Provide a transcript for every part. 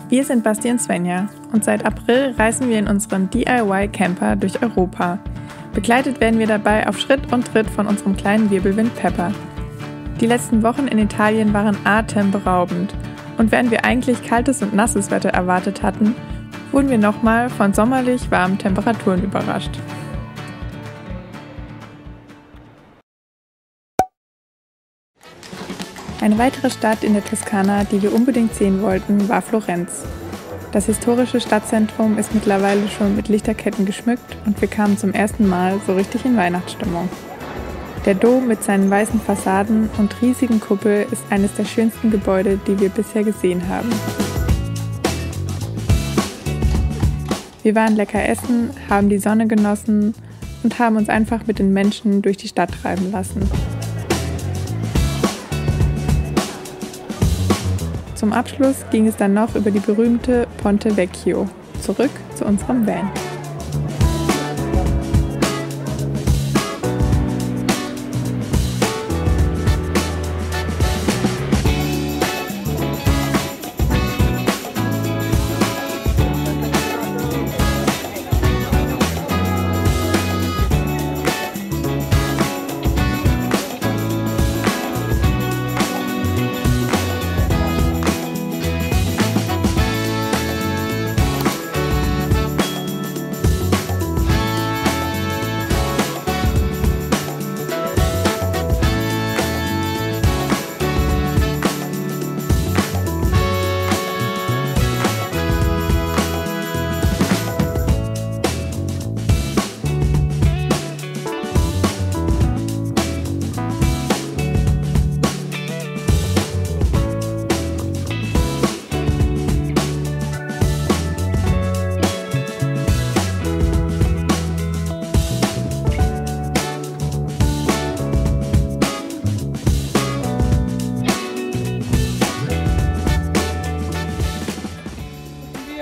Wir sind Basti und Svenja und seit April reisen wir in unserem DIY-Camper durch Europa. Begleitet werden wir dabei auf Schritt und Tritt von unserem kleinen Wirbelwind Pepper. Die letzten Wochen in Italien waren atemberaubend und während wir eigentlich kaltes und nasses Wetter erwartet hatten, wurden wir nochmal von sommerlich warmen Temperaturen überrascht. Eine weitere Stadt in der Toskana, die wir unbedingt sehen wollten, war Florenz. Das historische Stadtzentrum ist mittlerweile schon mit Lichterketten geschmückt und wir kamen zum ersten Mal so richtig in Weihnachtsstimmung. Der Dom mit seinen weißen Fassaden und riesigen Kuppel ist eines der schönsten Gebäude, die wir bisher gesehen haben. Wir waren lecker essen, haben die Sonne genossen und haben uns einfach mit den Menschen durch die Stadt treiben lassen. Zum Abschluss ging es dann noch über die berühmte Ponte Vecchio, zurück zu unserem Van.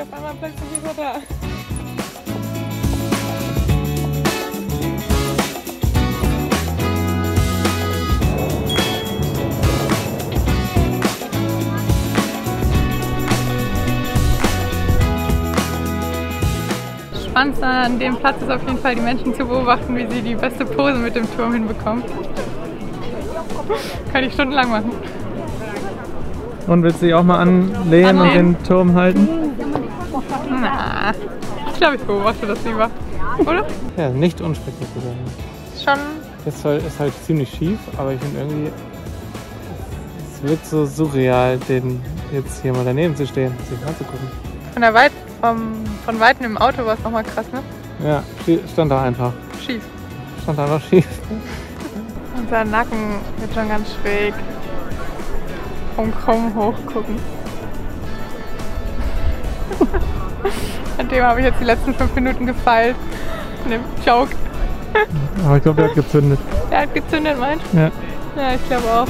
Auf einmal plötzlich ist er da. Spannend an dem Platz ist auf jeden Fall, die Menschen zu beobachten, wie sie die beste Pose mit dem Turm hinbekommen. Kann ich stundenlang machen. Und willst du dich auch mal anlehnen und den Turm halten? Na, ich glaube, ich beobachte das lieber, oder? Ja, nicht unspektakulär. Schon. Ist halt ziemlich schief, aber ich finde irgendwie, es wirkt so surreal, den jetzt hier mal daneben zu stehen, sich anzugucken. Von Weitem im Auto war es nochmal krass, ne? Ja, stand da einfach. Schief. Stand einfach schief. Unser Nacken wird schon ganz schräg. Vom Krumm hochgucken. An dem habe ich jetzt die letzten 5 Minuten gefeilt. In dem Joke. Aber ich glaube, der hat gezündet. Der hat gezündet, meinst du? Ja. Ja, ich glaube auch.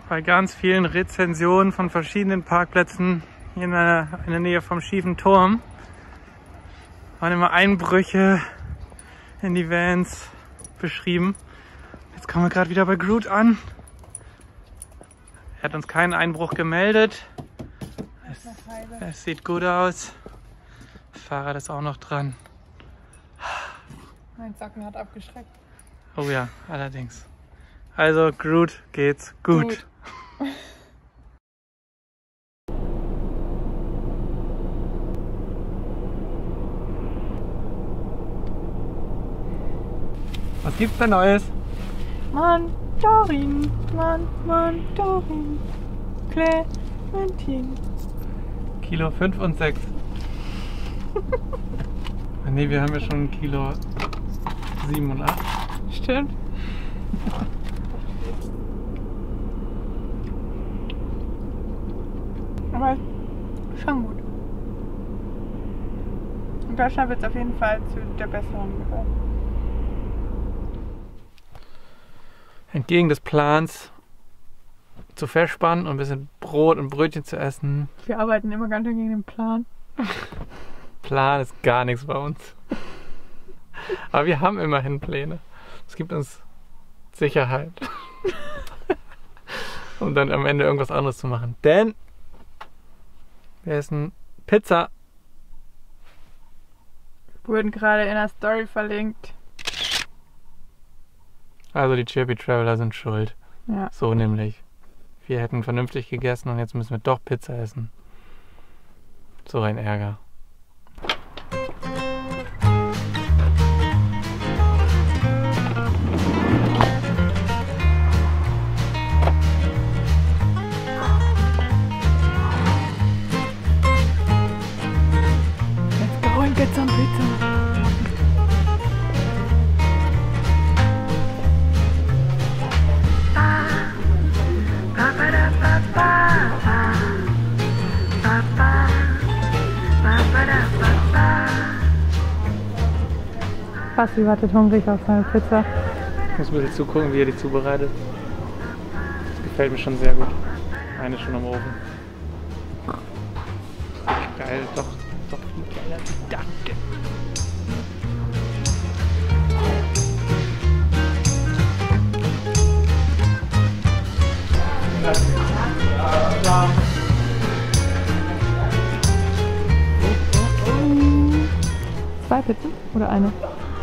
Bei ganz vielen Rezensionen von verschiedenen Parkplätzen hier in der Nähe vom schiefen Turm waren immer Einbrüche in die Vans beschrieben. Jetzt kommen wir gerade wieder bei Groot an. Er hat uns keinen Einbruch gemeldet. Es sieht gut aus. Das Fahrrad ist auch noch dran. Mein Socken hat abgeschreckt. Oh ja, allerdings. Also Groot geht's gut. gibt's da Neues? Mandarin, Mandarin, Clementin. Kilo 5 und 6. Ne, wir haben ja schon Kilo 7 und 8. Stimmt. Aber schon gut. In Deutschland wird es auf jeden Fall zu der besseren gehören. Entgegen des Plans zu verspannen und ein bisschen Brot und Brötchen zu essen. Wir arbeiten immer ganz schön gegen den Plan. Plan ist gar nichts bei uns. Aber wir haben immerhin Pläne. Es gibt uns Sicherheit. Um dann am Ende irgendwas anderes zu machen. Denn wir essen Pizza. Wurden gerade in der Story verlinkt. Also die Chirpy Traveler sind schuld. Ja. So nämlich. Wir hätten vernünftig gegessen und jetzt müssen wir doch Pizza essen. So ein Ärger. Let's go and get some pizza. Basti wartet hungrig auf seine Pizza. Ich muss ein bisschen zugucken, wie er die zubereitet. Das gefällt mir schon sehr gut. Eine schon am Ofen. Geil, doch viel geiler als ich dachte. Zwei Pizzen oder eine?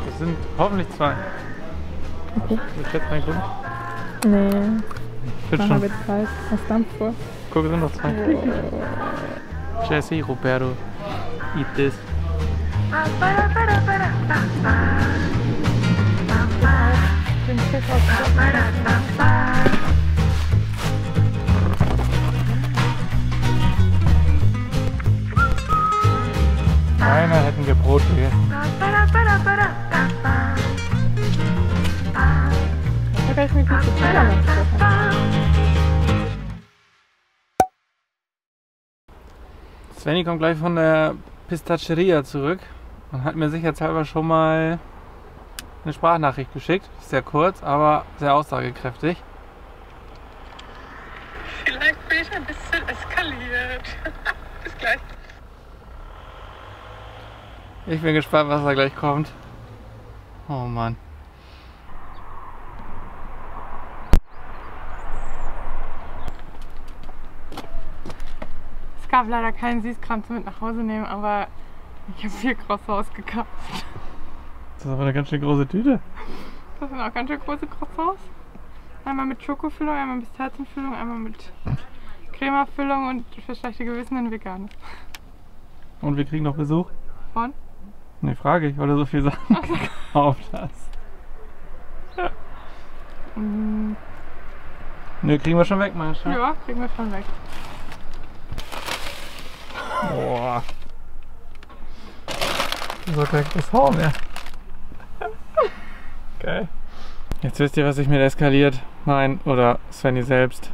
Das sind hoffentlich 2. Okay. Ich schätze mal gut. Nee, Wird machen schon. wir zwei. Was dampft vor? Guck, es sind noch 2. Jesse, Roberto, eat this. Den Fisch aus. Beinahe hätten wir Brot gegessen. Da kann ich mir gut Pizza machen. Svenny kommt gleich von der Pistacheria zurück und hat mir sicherheitshalber schon mal eine Sprachnachricht geschickt. Sehr kurz, aber sehr aussagekräftig. Vielleicht bin ich ein bisschen eskaliert. Bis gleich. Ich bin gespannt, was da gleich kommt. Oh Mann. Es gab leider keinen Süßkram zum mit nach Hause nehmen, aber ich habe 4 Croissants gekauft. Das ist aber eine ganz schön große Tüte. Das sind auch ganz schön große Croissants. Einmal mit Schokofüllung, einmal mit Pistazienfüllung, einmal mit Crema-Füllung und für schlechte Gewissen ein veganes. Und wir kriegen noch Besuch? Von? Ne, frage ich, weil du so viel Sachen gekauft hast. Ne, kriegen wir schon weg, meinst du? Ja, kriegen wir schon weg. Boah. So kein Croissant mehr. Geil. Jetzt wisst ihr, was sich mit eskaliert. Nein, oder Svenny selbst.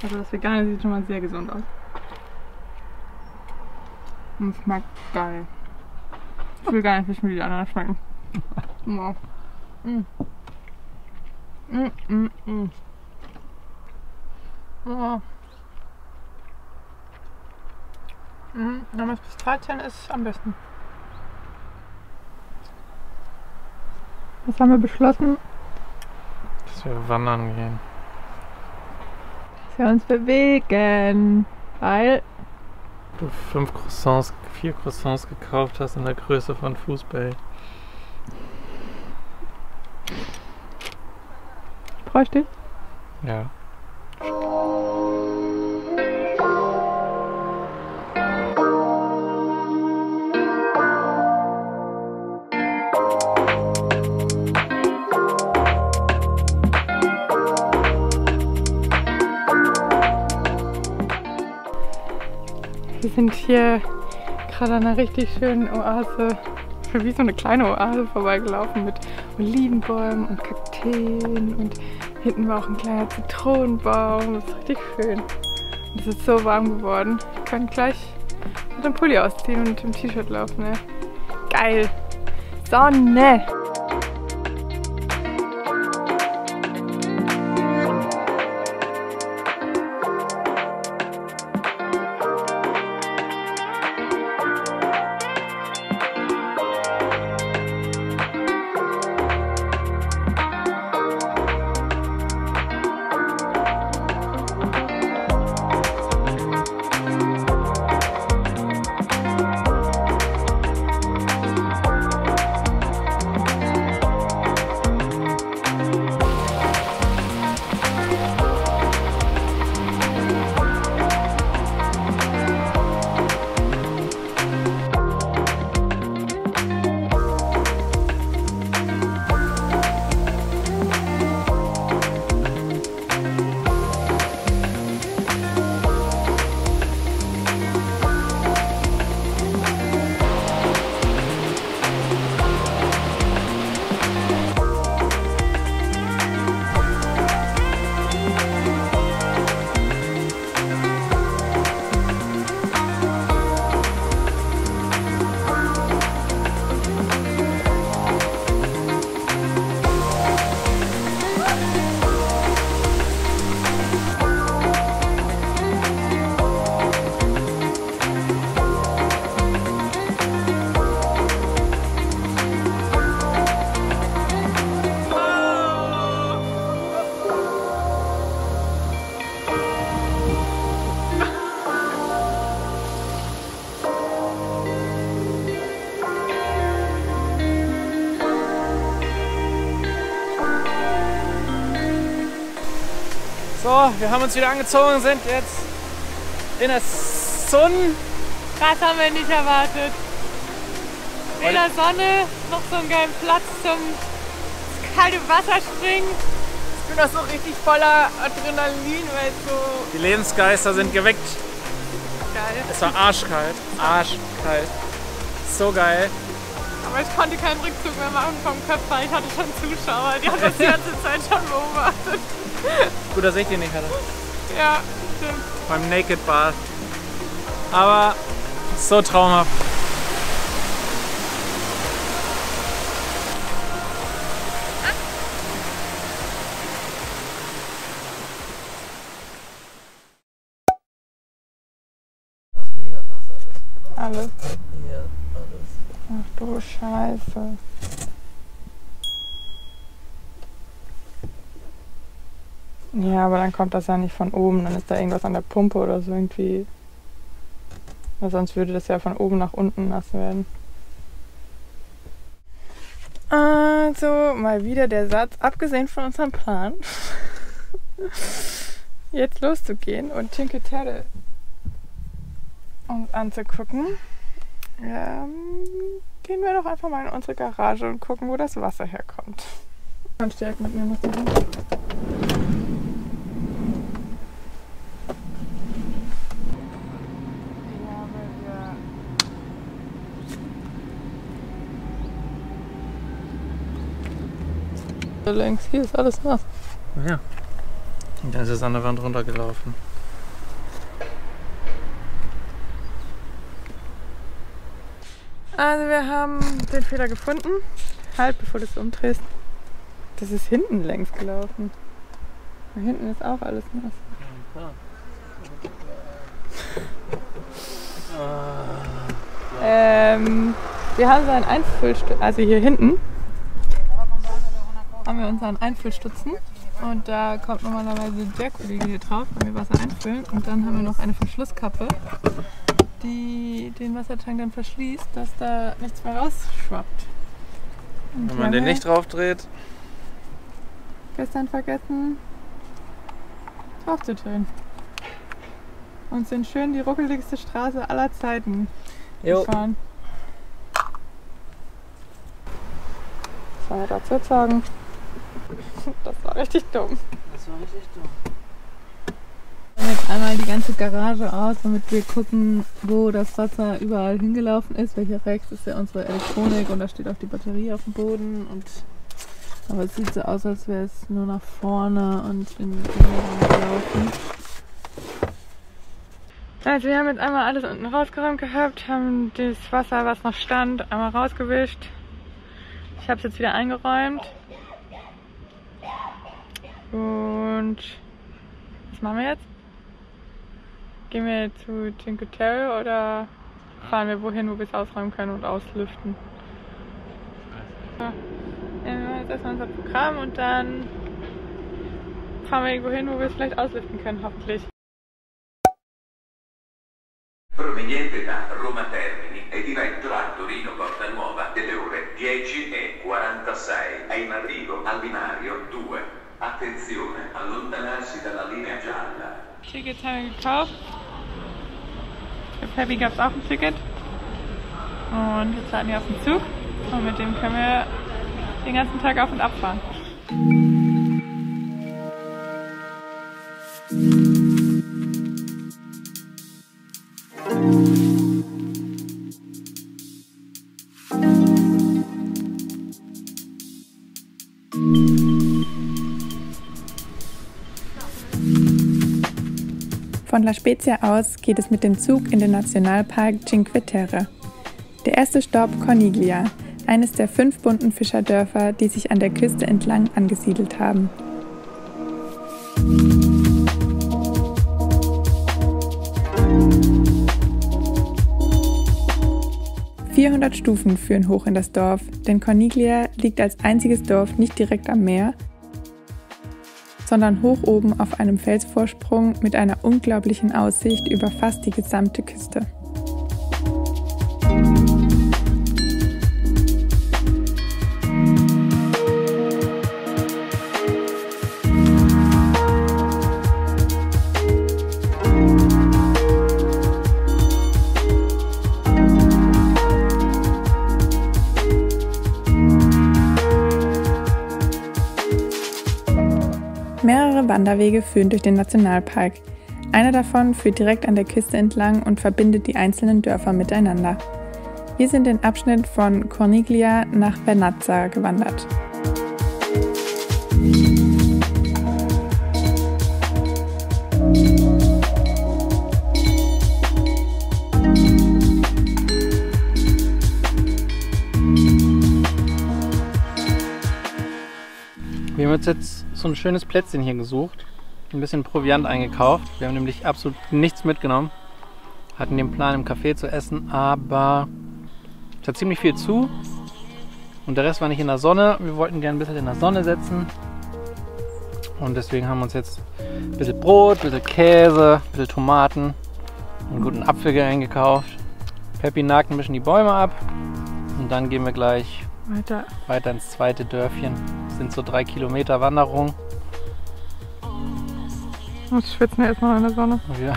Also das Vegane sieht schon mal sehr gesund aus. Und schmeckt geil. Ich will gar nicht wissen, wie die anderen schmecken. Wow. Oh. Aber das Pistazien ist am besten. Was haben wir beschlossen? Dass wir wandern gehen. Dass wir uns bewegen. Weil Du 4 Croissants gekauft hast in der Größe von Fußball. bräuchte ich. Ja. Wir sind hier gerade an einer richtig schönen Oase, wie so eine kleine Oase vorbeigelaufen mit Olivenbäumen und Kakteen und hinten war auch ein kleiner Zitronenbaum. Das ist richtig schön. Und es ist so warm geworden. Ich kann gleich mit dem Pulli ausziehen und im T-Shirt laufen. Ne? Geil! Sonne! So, wir haben uns wieder angezogen, sind jetzt in der Sonne. Das haben wir nicht erwartet. Weder Sonne, noch so einen geilen Platz zum kalte Wasser springen. Ich bin auch so richtig voller Adrenalin, weil so... Die Lebensgeister sind geweckt. Geil. Es war arschkalt. Arschkalt. So geil. Aber ich konnte keinen Rückzug mehr machen vom Köpfer. Ich hatte schon Zuschauer, die haben das die ganze Zeit schon beobachtet. Gut, dass ich den nicht hatte. Ja, stimmt. Beim Naked Bath. Aber so traumhaft. Alles. Ja, alles. Ach du Scheiße. Ja, aber dann kommt das ja nicht von oben, dann ist da irgendwas an der Pumpe oder so irgendwie. Weil sonst würde das ja von oben nach unten nass werden. Also, mal wieder der Satz, abgesehen von unserem Plan, jetzt loszugehen und Cinque Terre uns anzugucken. Gehen wir doch einfach mal in unsere Garage und gucken, wo das Wasser herkommt. Kannst direkt mitnehmen, was du hast. Links, hier ist alles nass. Ja. Und dann ist es an der Wand runtergelaufen. Also wir haben den Fehler gefunden. Halt, bevor du es umdrehst. Das ist hinten längs gelaufen. Da hinten ist auch alles nass. Wir haben so einen Einfüllstutzen, also hier hinten haben wir unseren Einfüllstutzen und da kommt normalerweise Jackolie drauf, wenn wir Wasser einfüllen, und dann haben wir noch eine Verschlusskappe, die den Wassertank dann verschließt, dass da nichts mehr rausschwappt. Und wenn man den nicht drauf dreht. Gestern vergessen drauf zu drehen. Und sind schön die ruckeligste Straße aller Zeiten gefahren. Was soll ich dazu sagen? Das war richtig dumm. Das war richtig dumm. Jetzt einmal die ganze Garage aus, damit wir gucken, wo das Wasser überall hingelaufen ist. Welcher rechts ist ja unsere Elektronik und da steht auch die Batterie auf dem Boden. Aber es sieht so aus, als wäre es nur nach vorne und in den Inneren gelaufen. Also wir haben jetzt einmal alles unten rausgeräumt gehabt, haben das Wasser, was noch stand, einmal rausgewischt. Ich habe es jetzt wieder eingeräumt. Und was machen wir jetzt? Gehen wir zu Cinque Terre oder fahren wir wohin, wo wir es ausräumen können und auslüften? Ja, wir machen jetzt erstmal unser Programm und dann fahren wir irgendwo hin, wo wir es vielleicht auslüften können, hoffentlich. Proveniente da Roma Termini e diretto a Torino Porta Nuova delle ore 10:46 è in arrivo al binario 2. Attenzione, allontanarsi dalla linea gialla. Tickets haben wir gekauft. Für Peppi gab es auch ein Ticket. Und jetzt warten wir auf den Zug. Und mit dem können wir den ganzen Tag auf und ab fahren. Von La Spezia aus geht es mit dem Zug in den Nationalpark Cinque Terre. Der erste Stopp Corniglia, eines der 5 bunten Fischerdörfer, die sich an der Küste entlang angesiedelt haben. ...400 Stufen führen hoch in das Dorf, denn Corniglia liegt als einziges Dorf nicht direkt am Meer, sondern hoch oben auf einem Felsvorsprung mit einer unglaublichen Aussicht über fast die gesamte Küste. Mehrere Wanderwege führen durch den Nationalpark. Einer davon führt direkt an der Küste entlang und verbindet die einzelnen Dörfer miteinander. Wir sind den Abschnitt von Corniglia nach Vernazza gewandert. Wir haben uns jetzt so ein schönes Plätzchen hier gesucht, ein bisschen Proviant eingekauft. Wir haben nämlich absolut nichts mitgenommen, hatten den Plan im Café zu essen, aber es hat ziemlich viel zu und der Rest war nicht in der Sonne. Wir wollten gerne ein bisschen in der Sonne setzen und deswegen haben wir uns jetzt ein bisschen Brot, ein bisschen Käse, ein bisschen Tomaten, einen guten Apfel eingekauft. Peppi nagt ein bisschen die Bäume ab und dann gehen wir gleich weiter ins zweite Dörfchen. Das sind so 3 Kilometer Wanderung. Muss schwitzen erstmal in der Sonne. Wir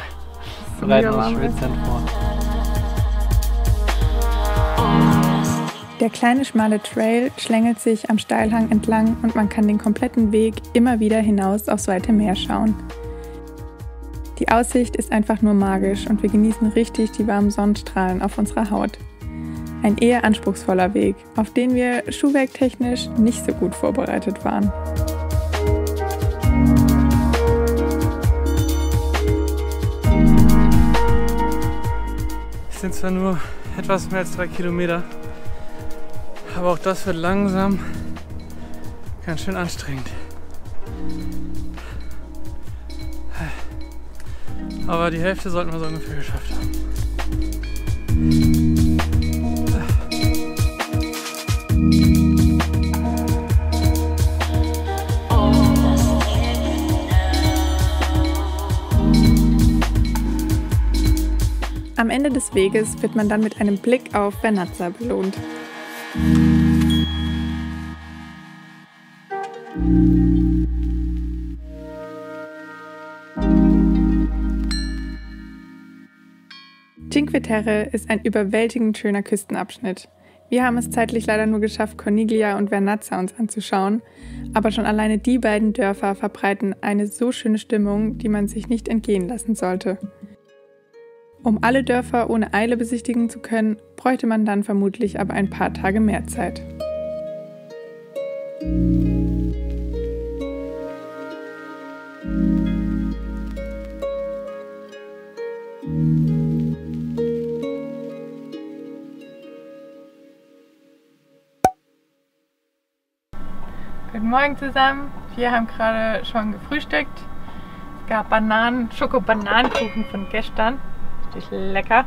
bereiten uns schwitzend vor. Der kleine schmale Trail schlängelt sich am Steilhang entlang und man kann den kompletten Weg immer wieder hinaus aufs weite Meer schauen. Die Aussicht ist einfach nur magisch und wir genießen richtig die warmen Sonnenstrahlen auf unserer Haut. Ein eher anspruchsvoller Weg, auf den wir schuhwerktechnisch nicht so gut vorbereitet waren. Es sind zwar nur etwas mehr als 3 Kilometer, aber auch das wird langsam ganz schön anstrengend. Aber die Hälfte sollten wir so ungefähr geschafft haben. Am Ende des Weges wird man dann mit einem Blick auf Vernazza belohnt. Cinque Terre ist ein überwältigend schöner Küstenabschnitt. Wir haben es zeitlich leider nur geschafft, Corniglia und Vernazza uns anzuschauen, aber schon alleine die beiden Dörfer verbreiten eine so schöne Stimmung, die man sich nicht entgehen lassen sollte. Um alle Dörfer ohne Eile besichtigen zu können, bräuchte man dann vermutlich aber ein paar Tage mehr Zeit. Guten Morgen zusammen. Wir haben gerade schon gefrühstückt. Es gab Schoko-Bananenkuchen von gestern. Richtig lecker.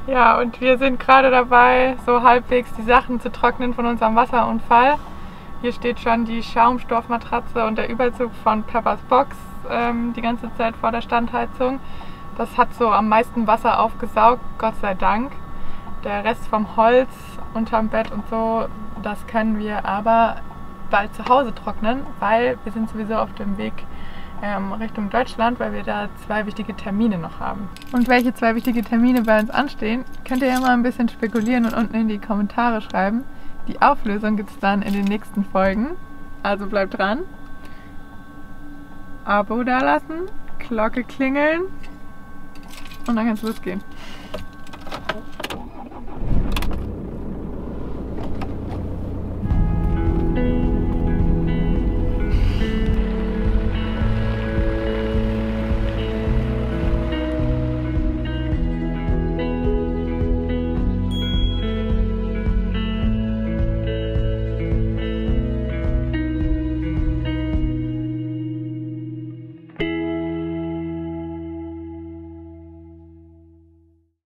Ja, und wir sind gerade dabei, so halbwegs die Sachen zu trocknen von unserem Wasserunfall. Hier steht schon die Schaumstoffmatratze und der Überzug von Peppers Box die ganze Zeit vor der Standheizung. Das hat so am meisten Wasser aufgesaugt, Gott sei Dank. Der Rest vom Holz unterm Bett und so, das können wir aber bald zu Hause trocknen, weil wir sind sowieso auf dem Weg Richtung Deutschland, weil wir da 2 wichtige Termine noch haben. Und welche 2 wichtige Termine bei uns anstehen, könnt ihr ja mal ein bisschen spekulieren und unten in die Kommentare schreiben. Die Auflösung gibt es dann in den nächsten Folgen, also bleibt dran. Abo dalassen, Glocke klingeln und dann kann es losgehen.